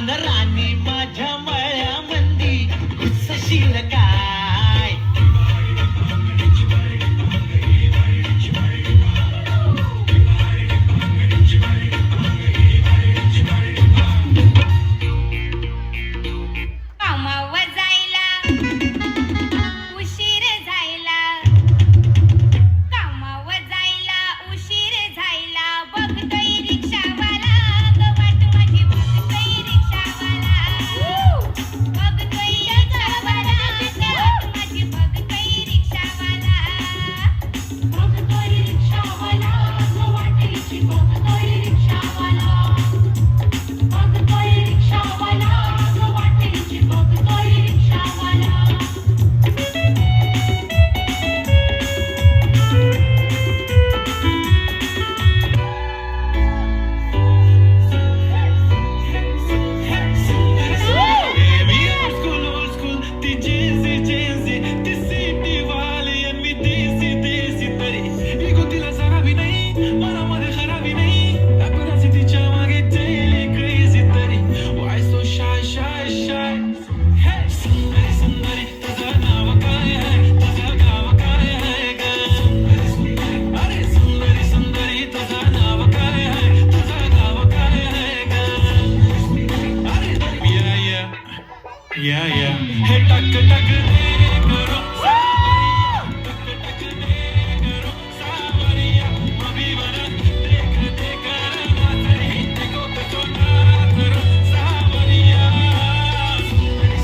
अन राणी माझ्या मळ्यामंदी घुसशील काय? कामावर जायला उशीर झायला, कामावर जायला उशीर झायला, बघतोय रिक्षावाला ग वाट माझी, बघतोय रिक्षावाला, बघतोय रिक्षावाला ग वाट माझी, बघतोय रिक्षावाला, बघतोय रिक्षावाला ग वाटेची, बघतोय रिक्षावाला, बघतोय रिक्षावाला ग वाटेची, बघतोय रिक्षावाला. Baby, old school, ती jersey, ती city वाली आणि मी देसी तरी इगो तिला जरा भी नाही, मनामध्ये खराबी नाही, paparazzi तिच्या मागे daily crazy तरी. Why so shy? Hey, सुंदरी, तुझं नाव काय आहे? तुझं नाव काय आहे ग? अरे सुंदरी, तुझं नाव काय आहे? तुझं नाव काय आहे ग? अरे या हे टक दे करो सावरिया, अभी बना देखते कर मातरी, देखो तो ना करो सावरिया.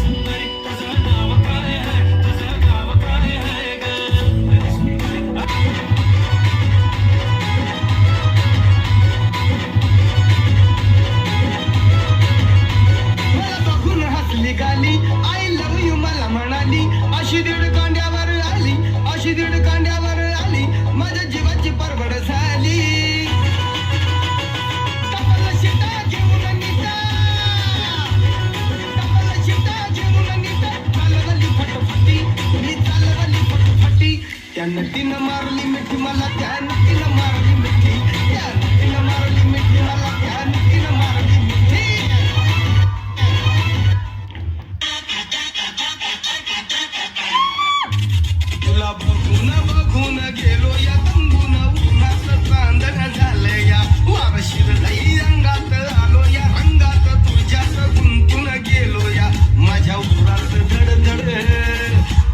सुंदरी, तुझं नाव काय आहे? तुझं नाव काय आहे ग? मला बघून हसली गाली, आय लव्ह यू मला म्हणाली, अशी दीड कांड्यावर आली, अशी दीड कांड्यावर आली, माझ्या जीवाची परवड झाली. डबल शिटा घेऊन नीता, डबल शिटा घेऊन नीता, चालवली फटफटी, मी चालवली फटफटी, त्यानं तिनं मारली मिठी मला, त्यानं तिनं मारली मिठी, त्यानं तिनं मारली मिठी मला, त्यानं तिनं मारली मिठी. तुला बघून गेलो या तंबून, उन्हाचं चांदण झालं या, वार शिरलंय अंगात, आलो या रंगात, तुझ्यात गुंतून गेलो या, माझ्या उरात धडधड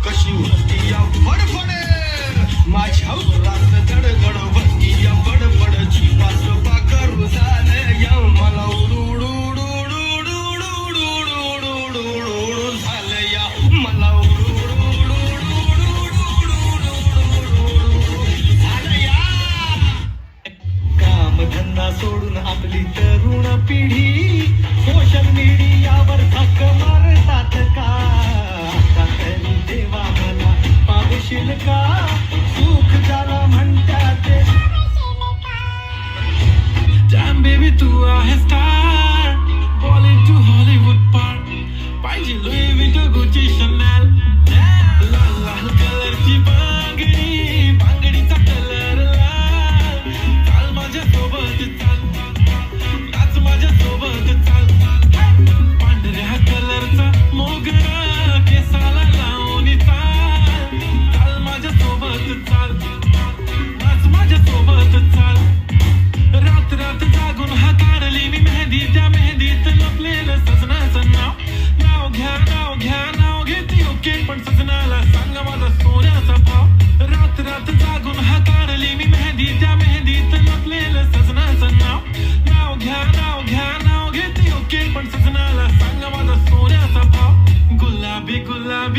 कशी होती या फडफड, माझ्या उरात धडधड होती या फडफड, जीवाच पाखरू झालं या, मला उडू झालं या, मला कामधंदा सोडून आपली तरुण पिढी सोशल मीडियावर थक मारतात का? आता तरी देवा मला पावशील का? सुख झाला म्हणतात Damn baby, तू आहे स्टार, बॉलिंग टू हॉलिवूड पार, पाहिजे लुई विटो गुची शनॅल, लाल लाल कलरची बांगडीचा कलर लाल, चाल माझ्या सोबत चाल, नाच माझ्या सोबत चाल, पांढऱ्या कलरचा मोगरा केसाला लावून चाल, चाल माझ्या सोबत चाल, नाच माझ्या सोबत चाल. रात जागून हाताळली मी मेहंदी, त्या मेहंदीत लपलेलं सजनाचं नाव घेते ओके, पण सजनाला सांगा माझा सोन्याचा भाव. रात जागून हाताळली मी मेहंदी, त्या मेहंदीत लपलेलं सजनाचं नाव घेते ओके, पण सजनाला सांगा माझा सोन्याचा भाव. गुलाबी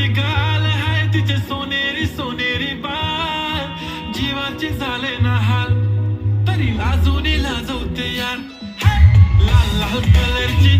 गाल हाय तिचे सोनेरी बाल, जीवाचे झाले ना हाल, तरी लाजवते यार. लाल कलरची